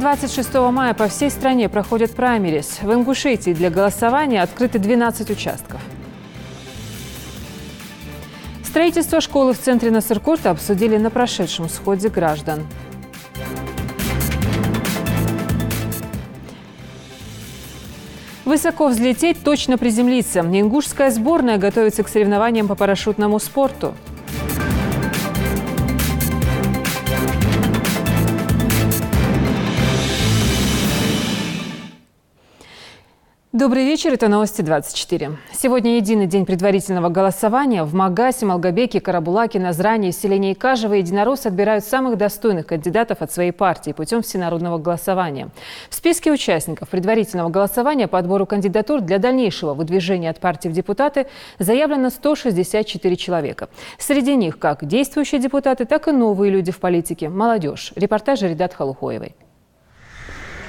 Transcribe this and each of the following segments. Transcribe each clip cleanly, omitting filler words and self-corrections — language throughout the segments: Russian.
26 мая по всей стране проходят праймерис. В Ингушетии для голосования открыты 12 участков. Строительство школы в центре Насыркурта обсудили на прошедшем сходе граждан. Высоко взлететь, точно приземлиться. Ингушская сборная готовится к соревнованиям по парашютному спорту. Добрый вечер, это новости 24. Сегодня единый день предварительного голосования. В Магасе, Малгобеке, Карабулаке, Назране и селении Кажево единороссы отбирают самых достойных кандидатов от своей партии путем всенародного голосования. В списке участников предварительного голосования по отбору кандидатур для дальнейшего выдвижения от партии в депутаты заявлено 164 человека. Среди них как действующие депутаты, так и новые люди в политике, молодежь. Репортаж Ридат Халухоевой.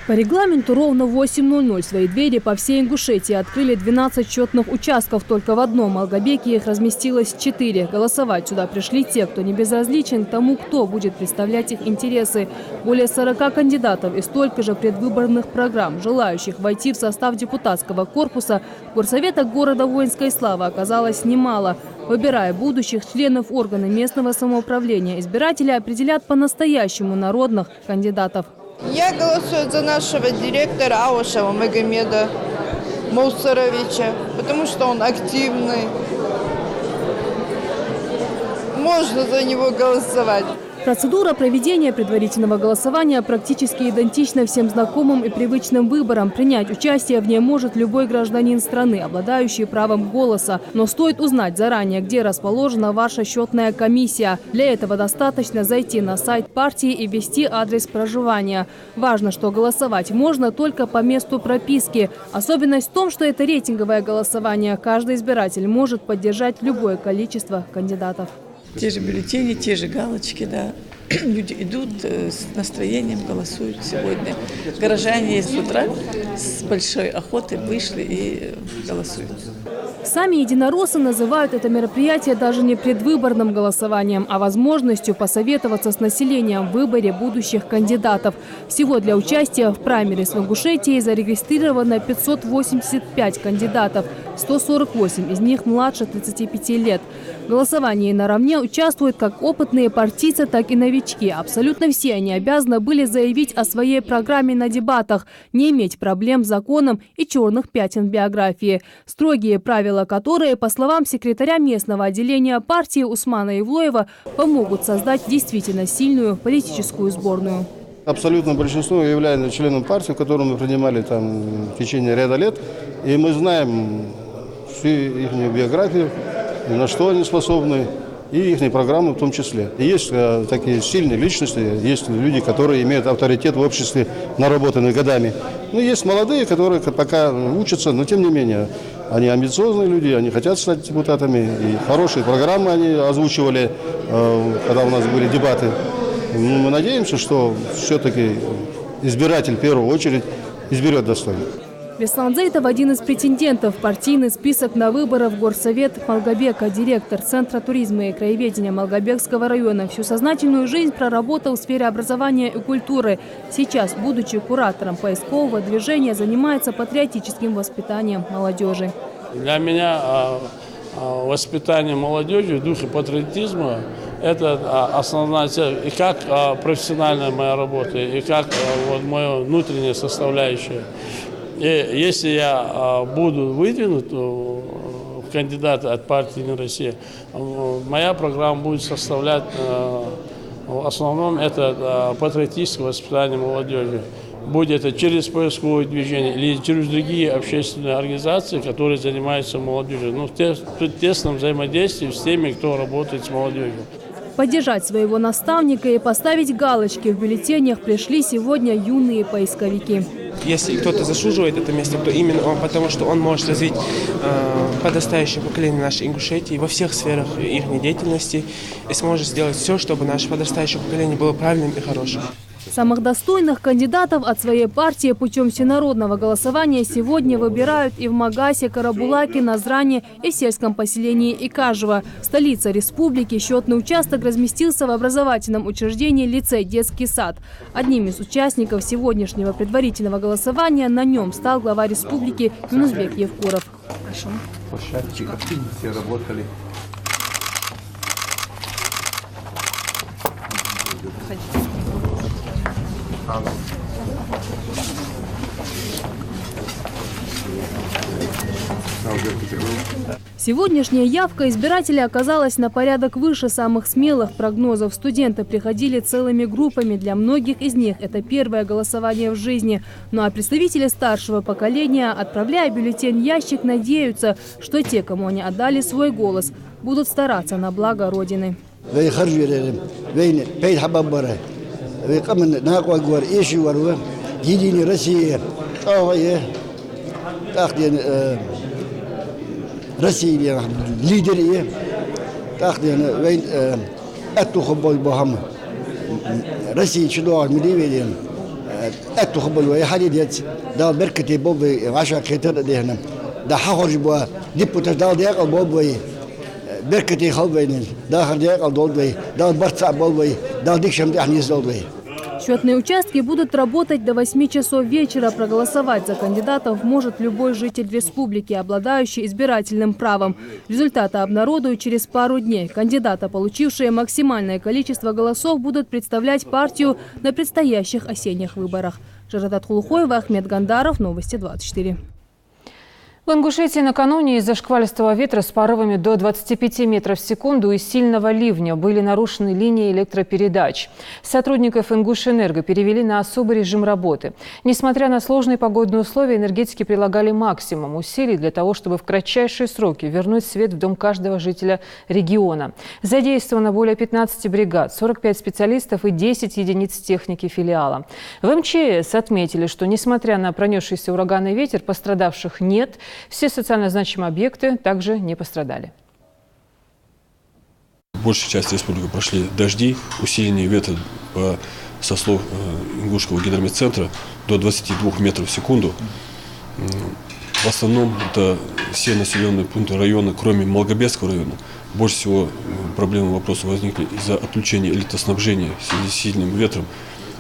По регламенту ровно в 8:00 свои двери по всей Ингушетии открыли 12 счетных участков. Только в одном Малгобеке их разместилось 4. Голосовать сюда пришли те, кто не безразличен к тому, кто будет представлять их интересы. Более 40 кандидатов и столько же предвыборных программ. Желающих войти в состав депутатского корпуса горсовета города Воинской Славы оказалось немало. Выбирая будущих членов органа местного самоуправления, избиратели определят по-настоящему народных кандидатов. Я голосую за нашего директора Аушева Магомеда Мусоровича, потому что он активный. Можно за него голосовать. Процедура проведения предварительного голосования практически идентична всем знакомым и привычным выборам. Принять участие в ней может любой гражданин страны, обладающий правом голоса. Но стоит узнать заранее, где расположена ваша счетная комиссия. Для этого достаточно зайти на сайт партии и ввести адрес проживания. Важно, что голосовать можно только по месту прописки. Особенность в том, что это рейтинговое голосование. Каждый избиратель может поддержать любое количество кандидатов. Те же бюллетени, те же галочки, да. Люди идут с настроением, голосуют сегодня. Горожане с утра с большой охотой вышли и голосуют. Сами единороссы называют это мероприятие даже не предвыборным голосованием, а возможностью посоветоваться с населением в выборе будущих кандидатов. Всего для участия в праймерис в Ингушетии зарегистрировано 585 кандидатов, 148 из них младше 35 лет. В голосовании наравне участвуют как опытные партийцы, так и новички. Абсолютно все они обязаны были заявить о своей программе на дебатах, не иметь проблем с законом и черных пятен в биографии. Строгие правила, которые, по словам секретаря местного отделения партии Усмана Ивлоева, помогут создать действительно сильную политическую сборную. Абсолютно большинство является членом партии, в которой мы принимали там в течение ряда лет. И мы знаем всю их биографию, на что они способны, и их программы в том числе. И есть такие сильные личности, есть люди, которые имеют авторитет в обществе, наработанные годами. Ну, есть молодые, которые пока учатся, но тем не менее, они амбициозные люди, они хотят стать депутатами. И хорошие программы они озвучивали, когда у нас были дебаты. Мы надеемся, что все-таки избиратель в первую очередь изберет достойно. Беслан Зейтов – один из претендентов в партийный список на выборы в горсовет Малгобека, директор Центра туризма и краеведения Малгобекского района. Всю сознательную жизнь проработал в сфере образования и культуры. Сейчас, будучи куратором поискового движения, занимается патриотическим воспитанием молодежи. Для меня воспитание молодежи в духе патриотизма – это основная цель. И как профессиональная моя работа, и как моя внутренняя составляющая. И если я буду выдвинут в кандидаты от партии «Единая Россия», моя программа будет составлять в основном это патриотическое воспитание молодежи. Будет это через поисковое движение или через другие общественные организации, которые занимаются молодежью. Ну, в тесном взаимодействии с теми, кто работает с молодежью. Поддержать своего наставника и поставить галочки в бюллетенях пришли сегодня юные поисковики. Если кто-то заслуживает это место, то именно он, потому что он может развить подрастающее поколение нашей Ингушетии во всех сферах их деятельности и сможет сделать все, чтобы наше подрастающее поколение было правильным и хорошим. Самых достойных кандидатов от своей партии путем всенародного голосования сегодня выбирают и в Магасе, Карабулаке, Назране и в сельском поселении Икажево. Столица республики. Счетный участок разместился в образовательном учреждении лицей-детский сад. Одним из участников сегодняшнего предварительного голосования на нем стал глава республики Юнусбек Евкуров. Прошу. Площадчик активно все работали. Сегодняшняя явка избирателей оказалась на порядок выше самых смелых прогнозов. Студенты приходили целыми группами. Для многих из них это первое голосование в жизни. Ну а представители старшего поколения, отправляя бюллетень в ящик, надеются, что те, кому они отдали свой голос, будут стараться на благо Родины. Россия лидеры, так вейн أتوخبل بهم Россия чудо مدينة أتوخبل ويا حديد دا بركتي بوبي 10 كتير ده هنا دا حاجة بوا ديبوتش دا ديك البوبي بركتي خلبين دا خديك الدولبي دا برتع بوبي دا ديك شمد إحنا يزدولبي. Счетные участки будут работать до 8 часов вечера. Проголосовать за кандидатов может любой житель республики, обладающий избирательным правом. Результаты обнародуют через пару дней. Кандидаты, получившие максимальное количество голосов, будут представлять партию на предстоящих осенних выборах. Жарадат Хулухоева, Ахмед Гандаров, Новости 24. В Ингушетии накануне из-за шквалистого ветра с порывами до 25 метров в секунду и сильного ливня были нарушены линии электропередач. Сотрудников Ингушэнерго перевели на особый режим работы. Несмотря на сложные погодные условия, энергетики прилагали максимум усилий для того, чтобы в кратчайшие сроки вернуть свет в дом каждого жителя региона. Задействовано более 15 бригад, 45 специалистов и 10 единиц техники филиала. В МЧС отметили, что несмотря на пронесшийся ураганный ветер, пострадавших нет. Все социально значимые объекты также не пострадали. Большая часть республики прошли дожди, усиление ветра, со слов Ингушского гидрометцентра, до 22 метров в секунду. В основном это все населенные пункты района, кроме Малгобекского района. Больше всего проблемы вопросы возникли из-за отключения электроснабжения в связи с сильным ветром.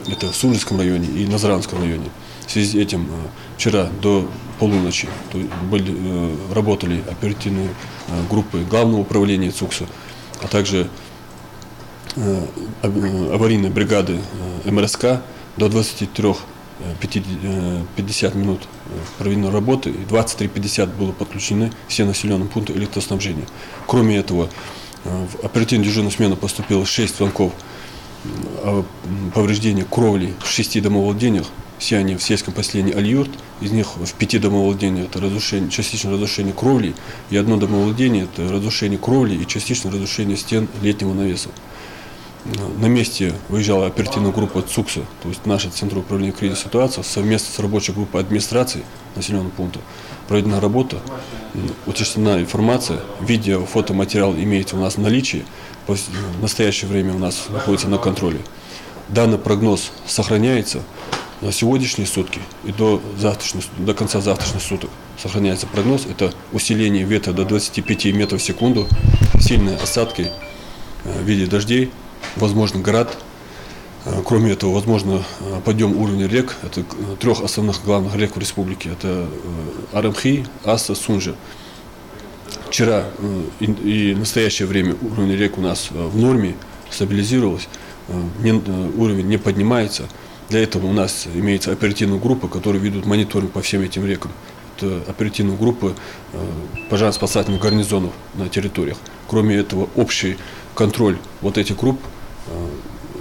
Это в Сунжском районе и Назранском районе. В связи с этим вчера до полуночи работали оперативные группы Главного управления ЦУКСа, а также аварийные бригады МРСК. До 23:50 минут проведена работа, и 23:50 было подключены все населенные пункты электроснабжения. Кроме этого, в оперативную дежурную смену поступило 6 звонков о повреждении кровли в 6 домовладениях. Все они в сельском поселении Аль-Юрт. Из них в 5 домовладениях это частичное разрушение кровли, и одно домовладение это разрушение кровли и частичное разрушение стен летнего навеса. На месте выезжала оперативная группа ЦУКСа, то есть наша Центр управления кризисной ситуацией, совместно с рабочей группой администрации населенного пункта. Проведена работа, утверждена информация, видео, фотоматериал имеется у нас в наличии, в настоящее время у нас находится на контроле. Данный прогноз сохраняется. На сегодняшние сутки и до конца завтрашних суток сохраняется прогноз. Это усиление ветра до 25 метров в секунду, сильные осадки в виде дождей, возможно град. Кроме этого, возможно подъем уровня рек. Это 3 основных главных рек в республике. Это Арамхи, Аса, Сунжа. Вчера и в настоящее время уровень рек у нас в норме, стабилизировалась, уровень не поднимается. Для этого у нас имеется оперативная группа, которая ведут мониторинг по всем этим рекам. Это оперативная группа пожарно-спасательных гарнизонов на территориях. Кроме этого, общий контроль вот этих групп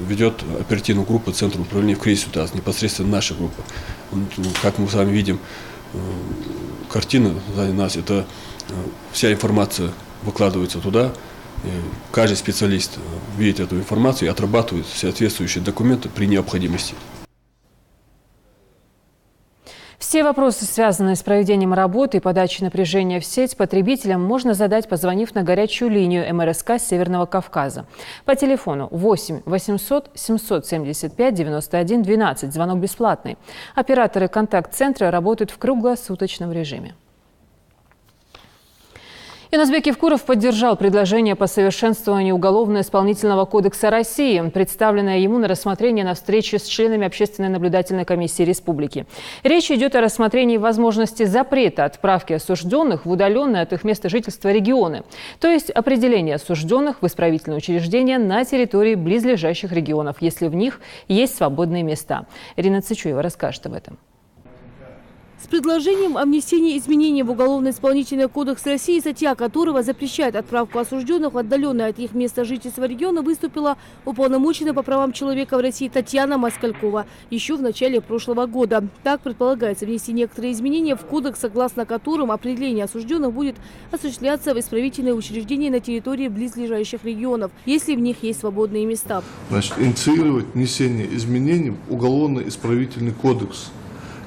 ведет оперативная группа Центра управления в кризисной ситуации, непосредственно наша группа. Как мы с вами видим, картина сзади нас, это вся информация выкладывается туда. Каждый специалист видит эту информацию и отрабатывает соответствующие документы при необходимости. Все вопросы, связанные с проведением работы и подачей напряжения в сеть, потребителям можно задать, позвонив на горячую линию МРСК Северного Кавказа. По телефону 8 800 775 91 12. Звонок бесплатный. Операторы контакт-центра работают в круглосуточном режиме. Инозбек Евкуров поддержал предложение по совершенствованию Уголовно-исполнительного кодекса России, представленное ему на рассмотрение на встрече с членами Общественной наблюдательной комиссии республики. Речь идет о рассмотрении возможности запрета отправки осужденных в удаленные от их места жительства регионы, то есть определение осужденных в исправительные учреждения на территории близлежащих регионов, если в них есть свободные места. Ирина Цычуева расскажет об этом. С предложением о внесении изменений в Уголовно-исполнительный кодекс России, статья которого запрещает отправку осужденных в отдаленное от их места жительства региона, выступила уполномоченная по правам человека в России Татьяна Москалькова еще в начале прошлого года. Так предполагается внести некоторые изменения в кодекс, согласно которым определение осужденных будет осуществляться в исправительные учреждения на территории близлежащих регионов, если в них есть свободные места. Значит, инициировать внесение изменений в Уголовно-исправительный кодекс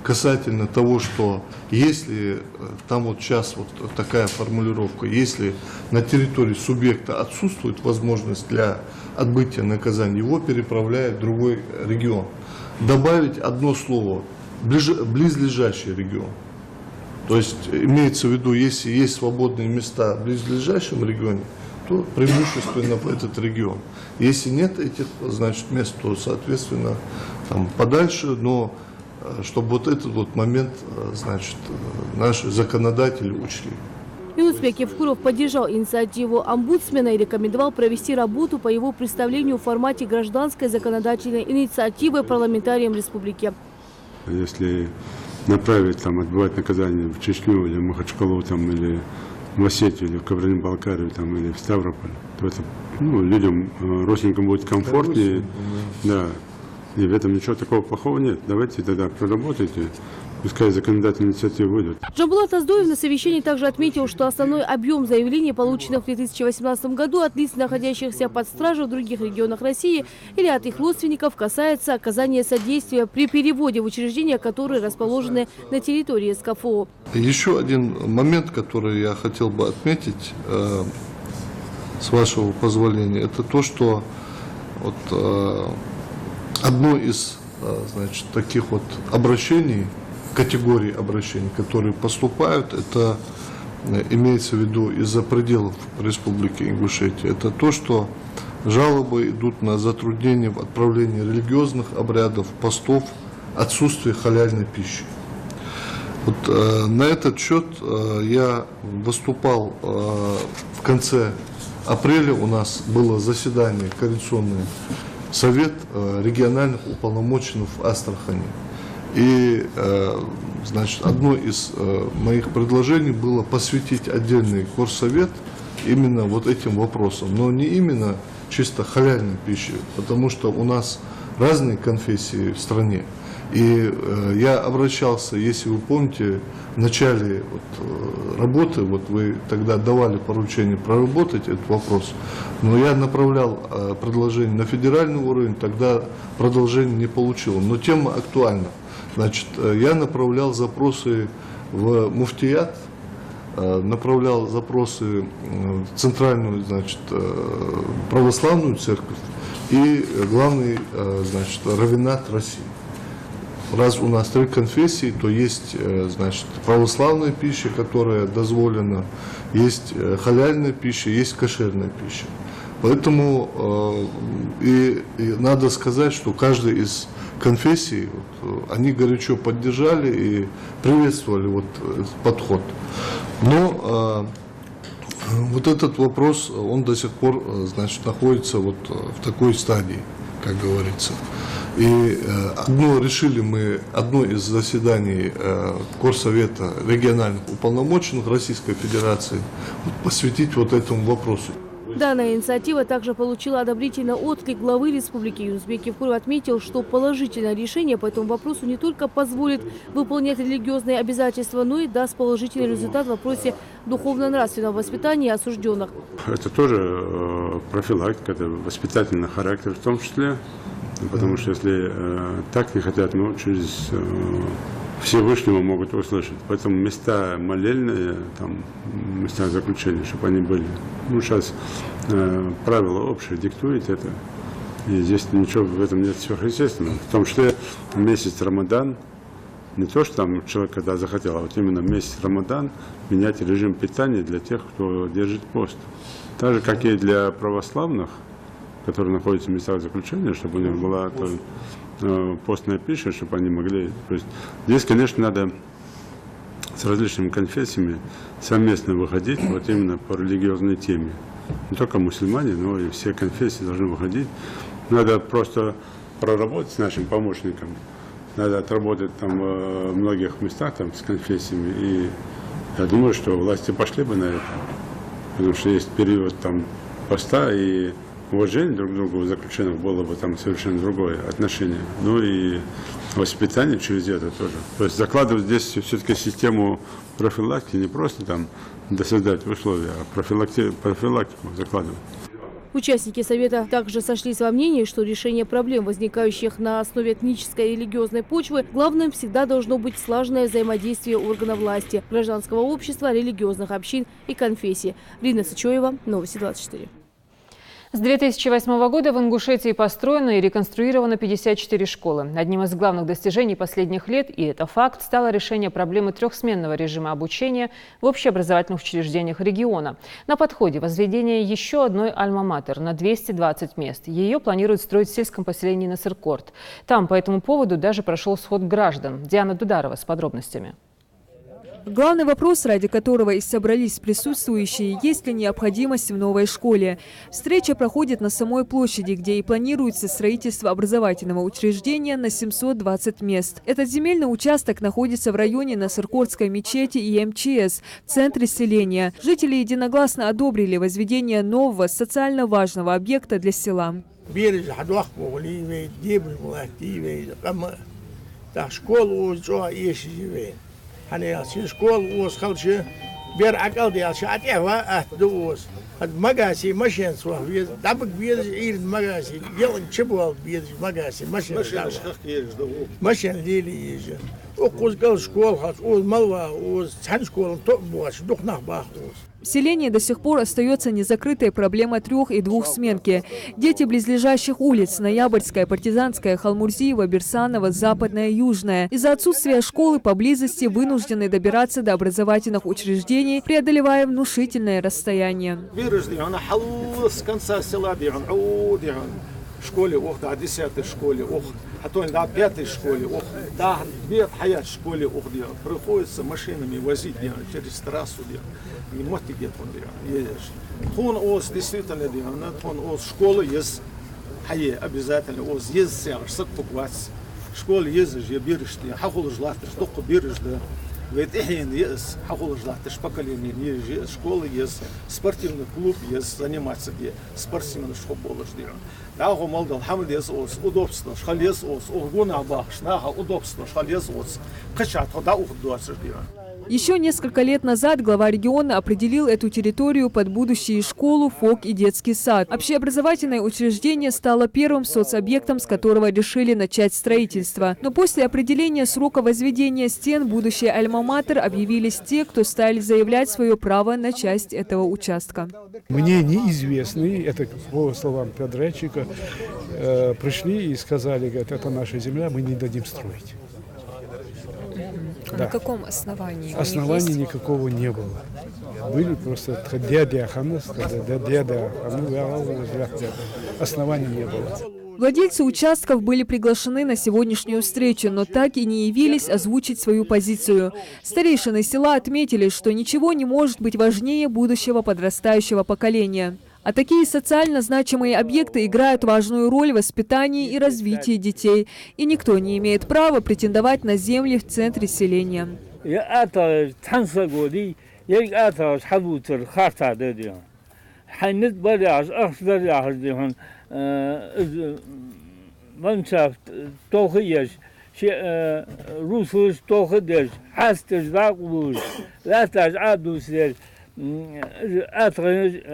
касательно того, что если, там вот сейчас вот такая формулировка, если на территории субъекта отсутствует возможность для отбытия наказания, его переправляют в другой регион. Добавить одно слово близлежащий регион. То есть имеется в виду, если есть свободные места в близлежащем регионе, то преимущественно в этот регион. Если нет этих, значит, мест, то, соответственно, там подальше, но чтобы вот этот вот момент, значит, наши законодатели учли. Инозбек Евкуров поддержал инициативу омбудсмена и рекомендовал провести работу по его представлению в формате гражданской законодательной инициативы парламентариям республики. Если направить там отбывать наказание в Чечню или в Махачкалу там, или в Осетию, или в Кабардино-Балкарию там, или в Ставрополь, то это людям, родственникам будет комфортнее. Да. И в этом ничего такого плохого нет. Давайте тогда проработайте, пускай законодательные инициативы выйдут. Джамбулат Аздоев на совещании также отметил, что основной объем заявлений, полученных в 2018 году от лиц, находящихся под стражей в других регионах России или от их родственников, касается оказания содействия при переводе в учреждения, которые расположены на территории СКФО. Еще один момент, который я хотел бы отметить, с вашего позволения, это то, что вот, одно из, значит, таких вот обращений, категорий обращений, которые поступают, это имеется в виду из-за пределов Республики Ингушетия, это то, что жалобы идут на затруднение в отправлении религиозных обрядов, постов, отсутствие халяльной пищи. Вот, на этот счет я выступал в конце апреля, у нас было заседание координационное, Совет региональных уполномоченных в Астрахани. И, значит, одно из моих предложений было посвятить отдельный горсовет именно вот этим вопросам. Но не именно чисто халяльной пищи, потому что у нас разные конфессии в стране. И я обращался, если вы помните, в начале вот, работы, вот вы тогда давали поручение проработать этот вопрос, но я направлял предложение на федеральный уровень, тогда продолжение не получил. Но тема актуальна. Значит, я направлял запросы в муфтият, направлял запросы в центральную, значит, православную церковь и главный, значит, раввинат России. Раз у нас 3 конфессии, то есть, значит, православная пища, которая дозволена, есть халяльная пища, есть кошерная пища. Поэтому и надо сказать, что каждый из конфессий, вот, они горячо поддержали и приветствовали вот подход. Но вот этот вопрос, он до сих пор, значит, находится вот в такой стадии, как говорится. И решили мы одно из заседаний Горсовета региональных уполномоченных Российской Федерации посвятить вот этому вопросу. Данная инициатива также получила одобрительный отклик главы республики. Инозбек Евкуров отметил, что положительное решение по этому вопросу не только позволит выполнять религиозные обязательства, но и даст положительный результат в вопросе духовно-нравственного воспитания осужденных. Это тоже профилактика, это воспитательный характер в том числе, потому что если так не хотят, но через Всевышнего могут услышать. Поэтому места молельные, там, места заключения, чтобы они были. Ну, сейчас правило общее диктует это. И здесь ничего в этом нет сверхъестественного. В том числе месяц Рамадан, не то, что там человек когда захотел, а вот именно месяц Рамадан менять режим питания для тех, кто держит пост. Так же, как и для православных, которые находятся в местах заключения, чтобы у них была постная пища, чтобы они могли... То есть здесь, конечно, надо с различными конфессиями совместно выходить вот именно по религиозной теме. Не только мусульмане, но и все конфессии должны выходить. Надо просто проработать с нашим помощником. Надо отработать там в многих местах там, с конфессиями. И я думаю, что власти пошли бы на это. Потому что есть период там поста, и уважение друг к другу у заключенных было бы там совершенно другое отношение. Ну и воспитание через это тоже. То есть закладывать здесь все-таки систему профилактики, не просто там создать условия, а профилактику закладывать. Участники совета также сошлись во мнении, что решение проблем, возникающих на основе этнической и религиозной почвы, главным всегда должно быть слаженное взаимодействие органов власти, гражданского общества, религиозных общин и конфессий. Рина Сычоева, Новости 24. С 2008 года в Ингушетии построено и реконструировано 54 школы. Одним из главных достижений последних лет, и это факт, стало решение проблемы трехсменного режима обучения в общеобразовательных учреждениях региона. На подходе возведение еще одной альма-матер на 220 мест. Ее планируют строить в сельском поселении Насыркорт. Там по этому поводу даже прошел сход граждан. Диана Дударова с подробностями. Главный вопрос, ради которого и собрались присутствующие, есть ли необходимость в новой школе. Встреча проходит на самой площади, где и планируется строительство образовательного учреждения на 720 мест. Этот земельный участок находится в районе Насыркортской мечети и МЧС, в центре селения. Жители единогласно одобрили возведение нового социально важного объекта для села. هني شكول وس خلشة بير عقل ديال شاتيه وأهدوس هاد مجاسي مشين سوا بيز دبق بيز عيد مجاسي يلا شبوال بيز مجاسي مشين ليلي يجي وقوز قال شكول خاص وز ملوا وز تحن شكول تقبوش دخنه باخوس. В селении до сих пор остается незакрытая проблема 3- и 2-сменки. Дети близлежащих улиц – Ноябрьская, Партизанская, Халмурзиева, Берсанова, Западная, Южная – из-за отсутствия школы поблизости вынуждены добираться до образовательных учреждений, преодолевая внушительное расстояние. школе ох, до 10-й школе ох, а то до 5-й школе ох, до бед хаят школе ох, приходится машинами возить через трассу, не можете где-то едешь. Хон ос действительно, хон ос школа есть, хае обязательно ос есть сяж, сакпуквас, школа есть же берешь, хахул жлатыш, только берешь, да. Ведь ихин есть, хахул жлатыш, поколение есть, школа есть, спортивный клуб есть, заниматься где, спортивный школа ждет. Да, молдал, хамд есть ос, удобство, школ есть ос, огуна бах, шнаха, удобство, школ есть ос, качат, хода ухдуаться ждет. Еще несколько лет назад глава региона определил эту территорию под будущую школу, ФОК и детский сад. Общеобразовательное учреждение стало первым соцобъектом, с которого решили начать строительство. Но после определения срока возведения стен будущий альма-матер объявились те, кто стали заявлять свое право на часть этого участка. Мне неизвестные, это по словам подрядчика, пришли и сказали, говорят, это наша земля, мы не дадим строить. Да. На каком основании? Оснований никакого не было. Были просто оснований не было. Владельцы участков были приглашены на сегодняшнюю встречу, но так и не явились озвучить свою позицию. Старейшины села отметили, что ничего не может быть важнее будущего подрастающего поколения. А такие социально значимые объекты играют важную роль в воспитании и развитии детей. И никто не имеет права претендовать на земли в центре селения.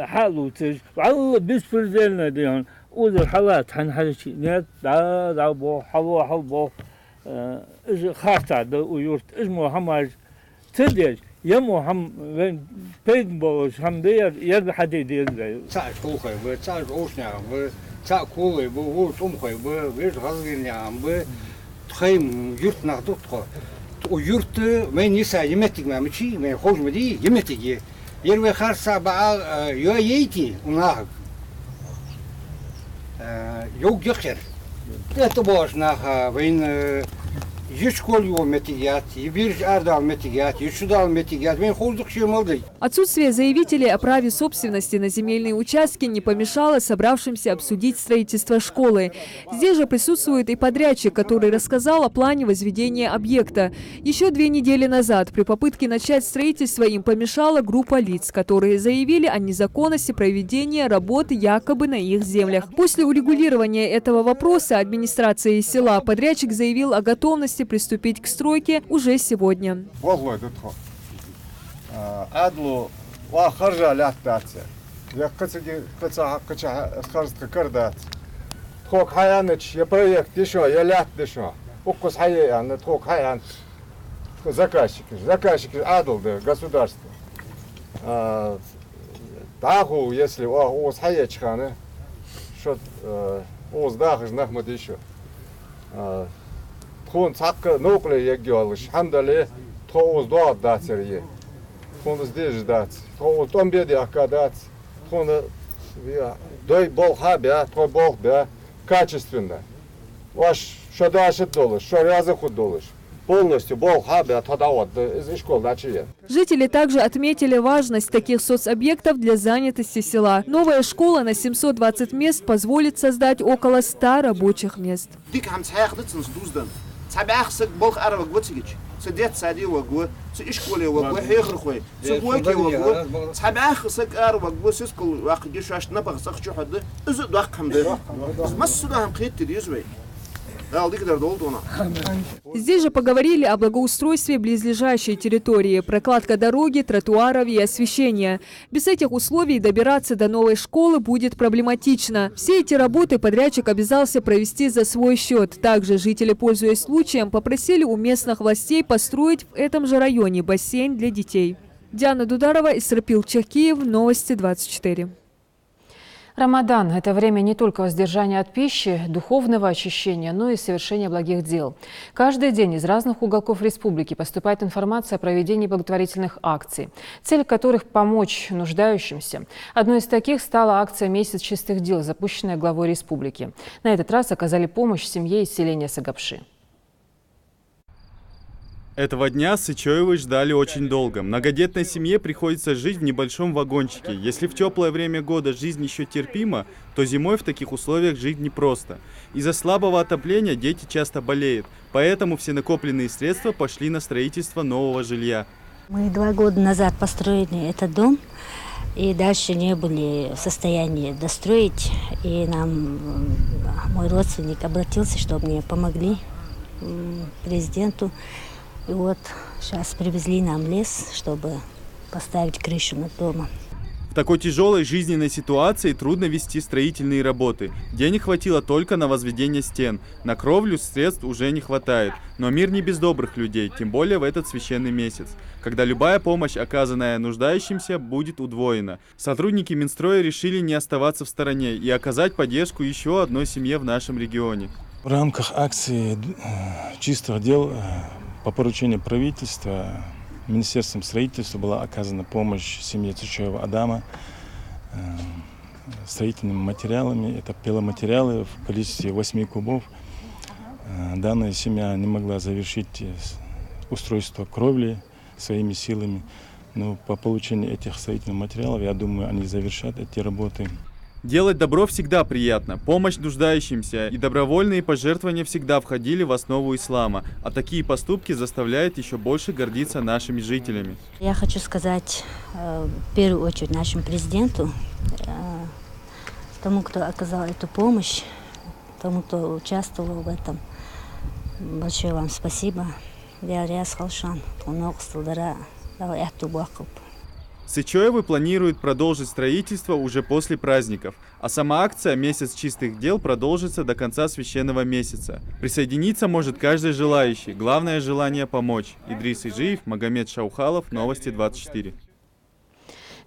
حالوتش والله بيسبرزلنا ديهم وذا الحالات حنحكي نت دا بو حبو خاطر ويورت اسمه هم تدرج يمو هم بين بولش هم دير يد حديد يد ساعة خوخي ساعة أوشنا ساعة كولي بو تومخي بيرد غزين يام بتخيم يورت ناخدو ويورت ما نسا يمتك ما مشي ما خوش مدي يمتك يروي خارسا بقى يويتي وناخد يوك يخير تباش ناخ بين Отсутствие заявителей о праве собственности на земельные участки не помешало собравшимся обсудить строительство школы. Здесь же присутствует и подрядчик, который рассказал о плане возведения объекта. Еще 2 недели назад при попытке начать строительство им помешала группа лиц, которые заявили о незаконности проведения работы якобы на их землях. После урегулирования этого вопроса администрации села подрядчик заявил о готовности приступить к стройке уже сегодня. Заказчики адл государство. Даху, если у хаячханы, что у сдахж нахмад еще. Тон цакка нукле ягиалыш, хандале тоуз дуат датсерие. Тон здесь дат, тоуз там беде акадат, тон дой бол хабя, то бол бя качественно. Ваш шадашет долыш, шаряза худ долыш. Полностью бол хабя тодават из школ начали. Жители также отметили важность таких соцобъектов для занятости села. Новая школа на 720 мест позволит создать около 100 рабочих мест. Здесь же поговорили о благоустройстве близлежащей территории, прокладка дороги, тротуаров и освещения. Без этих условий добираться до новой школы будет проблематично. Все эти работы подрядчик обязался провести за свой счет. Также жители, пользуясь случаем, попросили у местных властей построить в этом же районе бассейн для детей. Диана Дударова, Исрапил Чахкиев, Новости 24. Рамадан – это время не только воздержания от пищи, духовного очищения, но и совершения благих дел. Каждый день из разных уголков республики поступает информация о проведении благотворительных акций, цель которых – помочь нуждающимся. Одной из таких стала акция «Месяц чистых дел», запущенная главой республики. На этот раз оказали помощь семье из селения Сагапши. Этого дня Сычоевы ждали очень долго. Многодетной семье приходится жить в небольшом вагончике. Если в теплое время года жизнь еще терпима, то зимой в таких условиях жить непросто. Из-за слабого отопления дети часто болеют, поэтому все накопленные средства пошли на строительство нового жилья. Мы 2 года назад построили этот дом и дальше не были в состоянии достроить. И нам мой родственник обратился, чтобы мне помогли, президенту. И вот сейчас привезли нам лес, чтобы поставить крышу над домом. В такой тяжелой жизненной ситуации трудно вести строительные работы. Денег хватило только на возведение стен. На кровлю средств уже не хватает. Но мир не без добрых людей, тем более в этот священный месяц, когда любая помощь, оказанная нуждающимся, будет удвоена. Сотрудники Минстроя решили не оставаться в стороне и оказать поддержку еще одной семье в нашем регионе. В рамках акции «Чистых дел» по поручению правительства Министерством строительства была оказана помощь семье Сычоева Адама строительными материалами. Это пиломатериалы в количестве 8 кубов. Данная семья не могла завершить устройство кровли своими силами. Но по получению этих строительных материалов, я думаю, они завершат эти работы. Делать добро всегда приятно. Помощь нуждающимся и добровольные пожертвования всегда входили в основу ислама. А такие поступки заставляют еще больше гордиться нашими жителями. Я хочу сказать в первую очередь нашему президенту, тому, кто оказал эту помощь, тому, кто участвовал в этом. Большое вам спасибо. Сычуевы планируют продолжить строительство уже после праздников, а сама акция «Месяц чистых дел» продолжится до конца священного месяца. Присоединиться может каждый желающий, главное желание помочь. Идрис Ижиев, Магомед Шаухалов, Новости 24.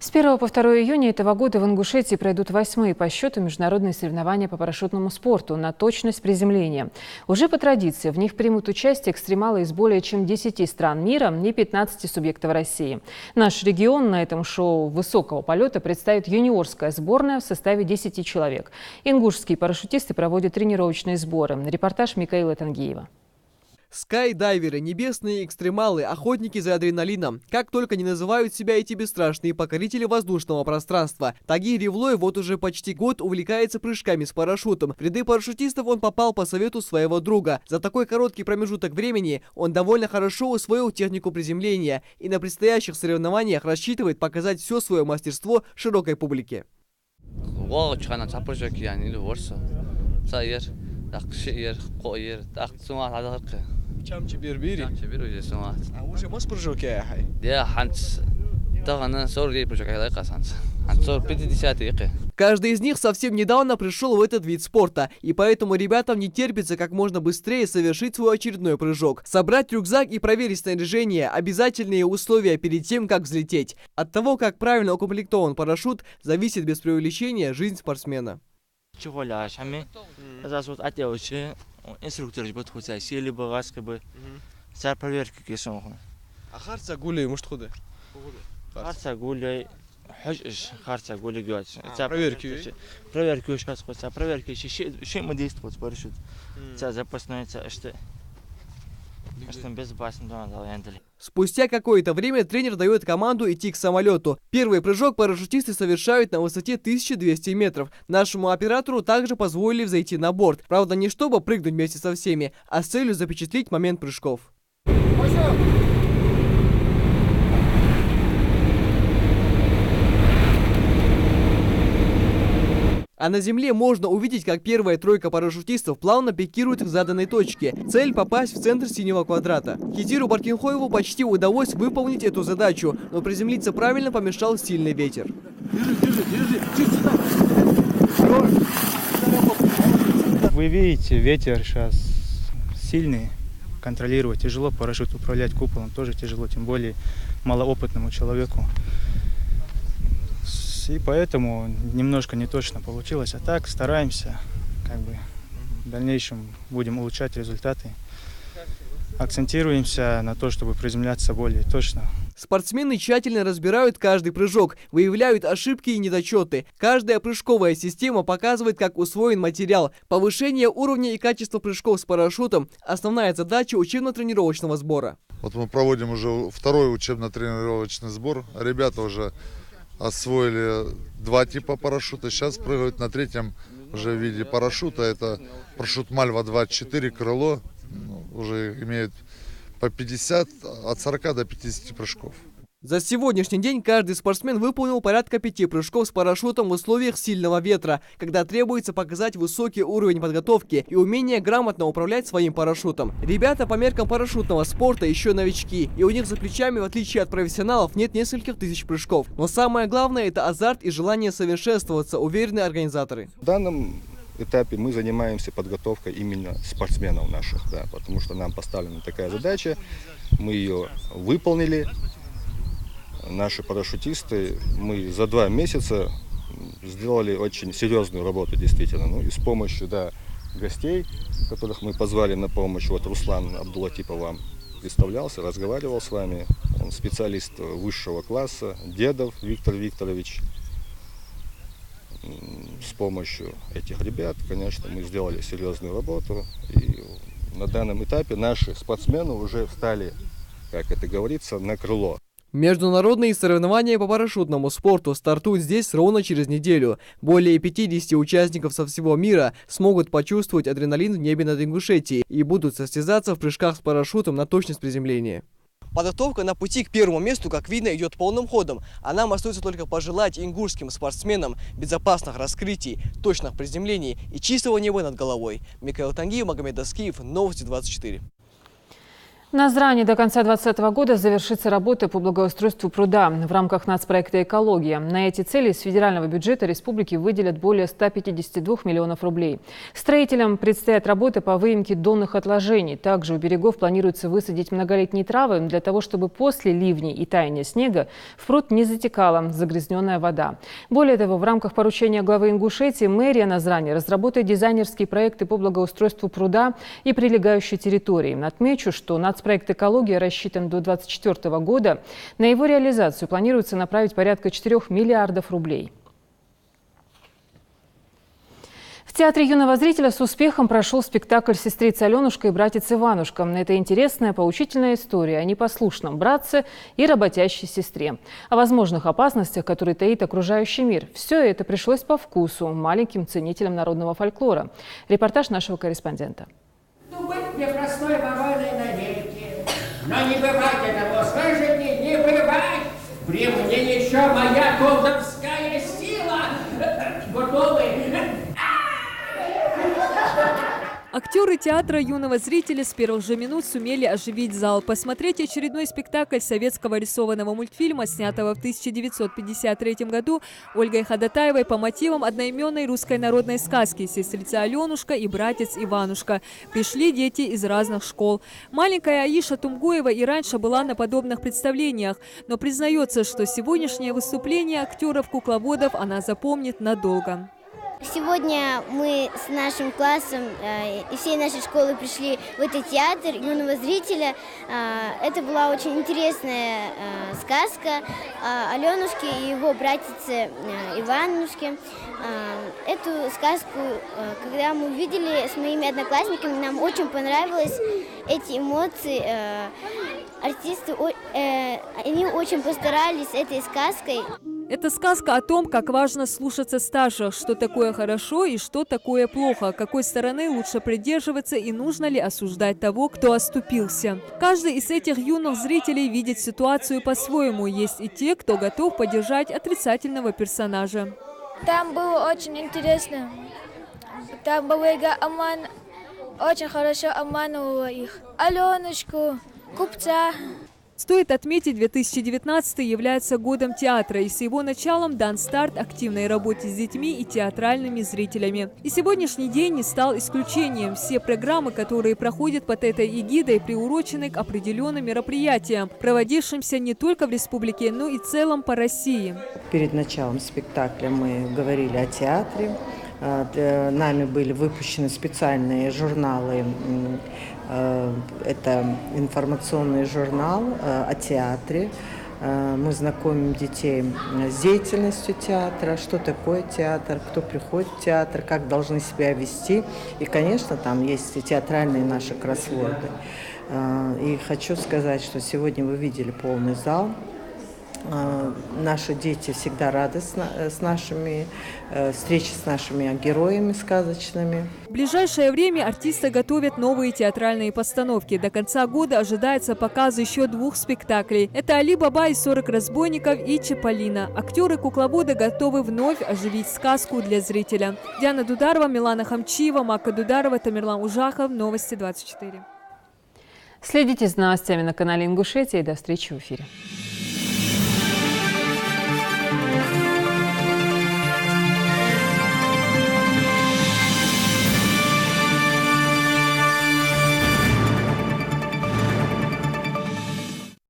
С 1 по 2 июня этого года в Ингушетии пройдут 8-е по счету международные соревнования по парашютному спорту на точность приземления. Уже по традиции в них примут участие экстремалы из более чем 10 стран мира и 15 субъектов России. Наш регион на этом шоу высокого полета представит юниорская сборная в составе 10 человек. Ингушские парашютисты проводят тренировочные сборы. Репортаж Микаила Тангиева. Скайдайверы, небесные экстремалы, охотники за адреналином. Как только не называют себя эти бесстрашные покорители воздушного пространства. Тагир Ревлой вот уже почти год увлекается прыжками с парашютом. В ряды парашютистов он попал по совету своего друга. За такой короткий промежуток времени он довольно хорошо усвоил технику приземления и на предстоящих соревнованиях рассчитывает показать все свое мастерство широкой публике. Чамчи бербери. А уже мас прыжок я хай. Да, ханс. Тагана 40 прыжок я касанс. Ханс 50. Каждый из них совсем недавно пришел в этот вид спорта, и поэтому ребятам не терпится как можно быстрее совершить свой очередной прыжок. Собрать рюкзак и проверить снаряжение – обязательные условия перед тем, как взлететь. От того, как правильно укомплектован парашют, зависит без преувеличения жизнь спортсмена. Инструктор жбот хуцай сели багас кабы сар проверки кесон хун. А харца гуляй может худы? Харца гуляй хаш харца гуляй гуляй. Проверки. Проверки сейчас хуца проверки ще мы действует парашют. Це запасное что безопасно дома. Спустя какое-то время тренер дает команду идти к самолету. Первый прыжок парашютисты совершают на высоте 1200 метров. Нашему оператору также позволили взойти на борт. Правда, не чтобы прыгнуть вместе со всеми, а с целью запечатлеть момент прыжков. А на земле можно увидеть, как первая тройка парашютистов плавно пикирует к заданной точке. Цель – попасть в центр синего квадрата. Хизиру Баркинхоеву почти удалось выполнить эту задачу, но приземлиться правильно помешал сильный ветер. Вы видите, ветер сейчас сильный, контролировать тяжело, парашют управлять куполом тоже тяжело, тем более малоопытному человеку. И поэтому немножко не точно получилось. А так стараемся, в дальнейшем будем улучшать результаты. Акцентируемся на то, чтобы приземляться более точно. Спортсмены тщательно разбирают каждый прыжок, выявляют ошибки и недочеты. Каждая прыжковая система показывает, как усвоен материал. Повышение уровня и качества прыжков с парашютом – основная задача учебно-тренировочного сбора. Вот мы проводим уже второй учебно-тренировочный сбор. Ребята уже освоили 2 типа парашюта, сейчас прыгают на 3-м уже виде парашюта. Это парашют Мальва 24, крыло, уже имеет по 50, от 40 до 50 прыжков. За сегодняшний день каждый спортсмен выполнил порядка 5 прыжков с парашютом в условиях сильного ветра, когда требуется показать высокий уровень подготовки и умение грамотно управлять своим парашютом. Ребята по меркам парашютного спорта еще новички, и у них за плечами, в отличие от профессионалов, нет нескольких тысяч прыжков. Но самое главное – это азарт и желание совершенствоваться, уверены организаторы. В данном этапе мы занимаемся подготовкой именно спортсменов наших, потому что нам поставлена такая задача, мы ее выполнили. Наши парашютисты, мы за 2 месяца сделали очень серьезную работу, действительно. И с помощью гостей, которых мы позвали на помощь, вот Руслан Абдулатипов вам представлялся, разговаривал с вами. Он специалист высшего класса, Дедов Виктор Викторович. С помощью этих ребят, конечно, мы сделали серьезную работу. И на данном этапе наши спортсмены уже встали, как это говорится, на крыло. Международные соревнования по парашютному спорту стартуют здесь ровно через неделю. Более 50 участников со всего мира смогут почувствовать адреналин в небе над Ингушетией и будут состязаться в прыжках с парашютом на точность приземления. Подготовка на пути к первому месту, как видно, идет полным ходом, а нам остается только пожелать ингушским спортсменам безопасных раскрытий, точных приземлений и чистого неба над головой. Микаил Тангиев, Магомед Аскиев, Новости 24. В Назрани до конца 2020 года завершится работа по благоустройству пруда в рамках нацпроекта «Экология». На эти цели из федерального бюджета республики выделят более 152 миллионов рублей. Строителям предстоят работы по выемке донных отложений. Также у берегов планируется высадить многолетние травы для того, чтобы после ливней и таяния снега в пруд не затекала загрязненная вода. Более того, в рамках поручения главы Ингушетии мэрия Назрани разработает дизайнерские проекты по благоустройству пруда и прилегающей территории. Отмечу, что нацпроект «Экология» рассчитан до 2024 года. На его реализацию планируется направить порядка 4 миллиардов рублей. В Театре юного зрителя с успехом прошел спектакль «Сестрица Аленушка и братец Иванушка». Это интересная, поучительная история о непослушном братце и работящей сестре. О возможных опасностях, которые таит окружающий мир. Все это пришлось по вкусу маленьким ценителям народного фольклора. Репортаж нашего корреспондента. Мне простой вороной навеки, но не бывать этого, слышите, не бывать. При мне еще моя колдовская сила. Готовы? Актеры театра юного зрителя с первых же минут сумели оживить зал. Посмотреть очередной спектакль советского рисованного мультфильма, снятого в 1953 году Ольгой Ходатаевой по мотивам одноименной русской народной сказки «Сестрица Аленушка и братец Иванушка». Пришли дети из разных школ. Маленькая Аиша Тумгоева и раньше была на подобных представлениях, но признается, что сегодняшнее выступление актеров-кукловодов она запомнит надолго. Сегодня мы с нашим классом и всей нашей школы пришли в этот театр юного зрителя. Это была очень интересная сказка Аленушки и его братице Иванушке. Эту сказку, когда мы увидели с моими одноклассниками, нам очень понравились эти эмоции. Артисты, они очень постарались этой сказкой. Это сказка о том, как важно слушаться старших, что такое хорошо и что такое плохо, какой стороны лучше придерживаться и нужно ли осуждать того, кто оступился. Каждый из этих юных зрителей видит ситуацию по-своему. Есть и те, кто готов поддержать отрицательного персонажа. Там было очень интересно. Там Бабайга очень хорошо обманывала их. Аленушку, купца. Стоит отметить, 2019 является годом театра, и с его началом дан старт активной работе с детьми и театральными зрителями. И сегодняшний день не стал исключением. Все программы, которые проходят под этой эгидой, приурочены к определенным мероприятиям, проводившимся не только в республике, но и в целом по России. Перед началом спектакля мы говорили о театре. Нами были выпущены специальные журналы. Это информационный журнал о театре. Мы знакомим детей с деятельностью театра, что такое театр, кто приходит в театр, как должны себя вести. И, конечно, там есть и театральные наши кроссворды. И хочу сказать, что сегодня вы видели полный зал. Наши дети всегда рады с нашими встречи с нашими героями сказочными. В ближайшее время артисты готовят новые театральные постановки. До конца года ожидается показ еще 2 спектаклей. Это «Али Баба и 40 разбойников» и «Чиполлино». Актеры-кукловоды готовы вновь оживить сказку для зрителя. Диана Дударова, Милана Хамчиева, Мака Дударова, Тамерлан Ужахов. Новости 24. Следите за новостями на канале Ингушетия и до встречи в эфире.